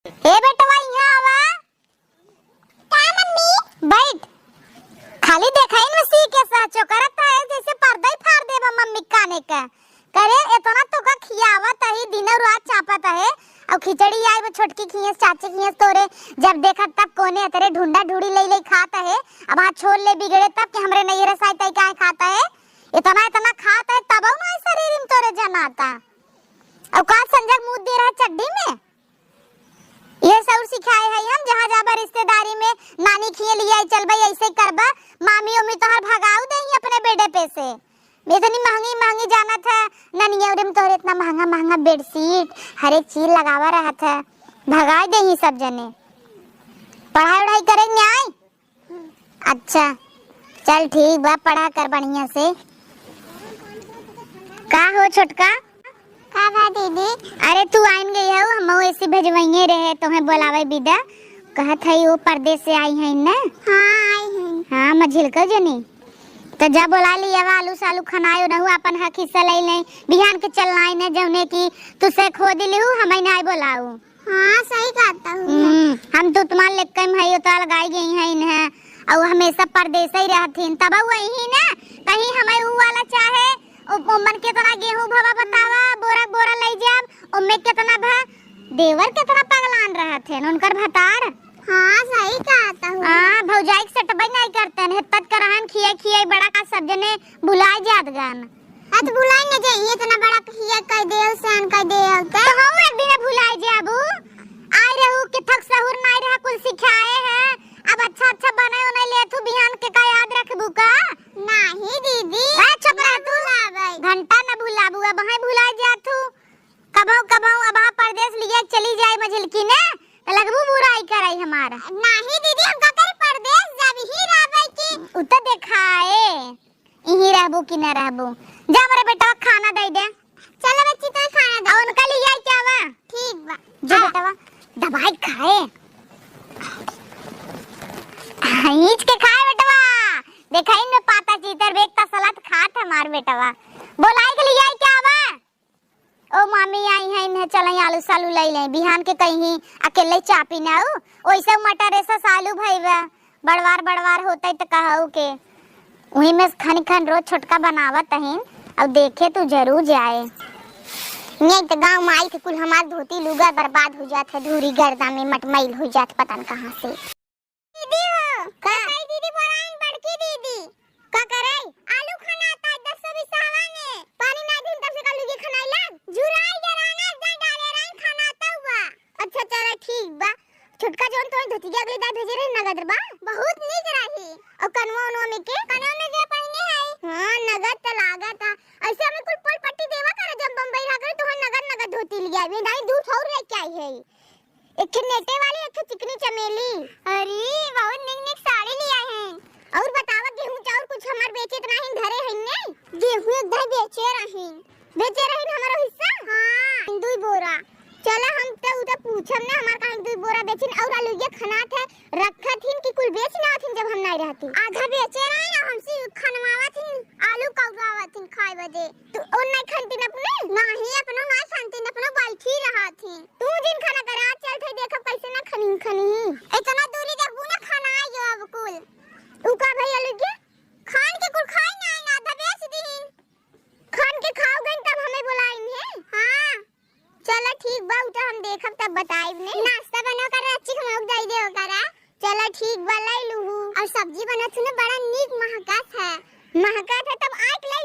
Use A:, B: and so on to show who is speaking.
A: ए बेटवा यहाँ आवा। क्या मम्मी? बैठ। खाली देखाई न सी के साचो करत है जैसे पर्दा ही फाड़ देबा मम्मी काने का। करे इतना तो का खियावत है दिन रात चापत है और खिचड़ी आई वो छोटकी खियस चाची खियस तोरे जब देखत तब कोने तेरे ढूंढा ढूंढी ले खाता है। अब हाथ छोड़ ले बिगड़े तब कि हमरे नहीं रसाई तई का खाता है। इतना इतना खाता है तब ना शरीर में तोरे जनाता। और का संजग मुंह दे रहा चड्डी में। ये सब सिखाए है हम जहां जाबा रिश्तेदारी में नानी खिए लिया चल भाई ऐसे करबा मामी उम्मी तो हर भगाऊ देही अपने बेडे पे से। इतनी महंगी महंगी जाना था ननिया उरे में तोरे इतना महंगा महंगा बेडशीट हर एक चीज लगावा रहा था भगा देही सब जने। पढ़ाई वढ़ाई करेंगे आई। अच्छा चल ठीक बा पढ़ा कर बढ़िया से। का हो छोटका? का बा दीदी? अरे तू आइन गई है हम ऐसे भेजवाइए रहे तुम्हें बोलावे बिदा कहत है वो परदेश से आई है ना। हां आई है। हां मझिल का जनी तो जा बोला ली अब आलू सालू खनायो रहू अपन हक हिस्सा ले ले बिहान के चलना है ना जौने की तू से खो दिली हूं हमें नहीं बोलाऊ। हां सही कहता हूं। हम तो तुम्हारे लेके में है तो लगाई गई है इन्हें और हमेशा परदेश ही रहथीन तब वही ना कहीं हमें ऊ वाला चाहे मन कितना गेहूं भवा बतावा बोरा बोरा ले जाब उम्मे कितना भा देवर कितना पगलान रहा थे उनकर भतार। हां सही कहता हूं। हां भौजाई से टबई नहीं करते हैं तत करहन खिए खिए बड़ा का सब जने भुलाए जात गान। आ तो भुलाए न जाइए इतना बड़ा खिए कह देव सान कह देव तो हम एक दिन भुलाए जाबू आइ रहू कि थक सहूर नहीं रहा कुल सिखाए है अब अच्छा अच्छा बनाए उन्हें ले तू बिहान के का याद रखबू का। नहीं दीदी चुप रह तू घंटा न भुलाबू अब है भुलाए जातू कबहू कबहू अब परदेश लिए चली जाए मझिलकी ने लगबू बुराई कराई हमारा। नहीं दीदी हम का करे परदेश जाबी ही रहबै की उत देखाए यही रहबू कि न रहबू। जा मेरे बेटा खाना दे दे। चल बच्ची तो खाना दे और उनका लिए क्या बा। ठीक बा जो बेटा दवाई खाए हिच के खाए बेटवा देखाई न पाता चीतर बेकता सलाद खात हमार बेटवा बोलाई के लिए क्या बा। ओ मामी आई है इन्हें चल आलू सालू ले ले बिहान के कहीं अकेले चापी ना हो ओइसे मटर ऐसा सालू भईवा बड़वार होता तो कहू के वही में खन खन रोज छोटका बनावत है अब देखे तू जरूर जाए। नहीं तो गांव में आई के कुल हमार धोती लुगा बर्बाद हो जात है धूरी गर्दा में मटमैल हो जात पता न कहां से। दीदी हो का दीदी बोराइन बड़की दीदी का करे आलू खाना आता 1020 ने पानी ना दिन तब से का लुगी खनाइला जुराई जराना जा डाले राइन खाना आता हुआ। अच्छा चलो ठीक बा छोटका जोन तो धोती के अगली दाई भेजे रहे नगद बा बहुत नीक रही और कनवा उनवा में के कनवा में जे पहिने है। हां नगद त लागत ऐसे हमें कुल पल पट्टी देवा करे जब बम्बई ला करे तो नगद धोती लिया भी दाई दूध और लेके आई है एक नेटे वाली एक चिकनी चमेली। अरे बहुत निक साड़ी लिया है और बतावा गेहूं चाउर कुछ हमार बेचे इतना ही धरे हैं ने गेहूं एक धर बेचे रही हमारा हिस्सा। हां दुई बोरा चला हम तो उधर पूछम ना हमार कहां दुई बोरा बेचिन और आलू ये खनात है रखत हिन कि कुल बेच ना थिन जब हम नहीं रहती आधा बेचे रहे ना हमसे खनवावत हिन आलू कौगावत हिन खाए बजे तो और नहीं खनती न अपने नहीं अपनो नहीं खनती न अपनो बैठी रहत हिन तू दिन खाना करा चल थे देखब कैसे ना खनी इतना दूरी देखबू ना खाना आई जो अब कुल उ का भैया लग गया खान के कुल खाई ना आधा बेच दीन खान के खाओ गन तब हमें बुलाइन है। हां चलो ठीक बा उठा हम देखब तब बताइब ने नाश्ता बना कर अच्छी खमक दई दे ओकरा। चलो ठीक बा ले लूहू और सब्जी बनत न बड़ा नीक महकत है तब आके ले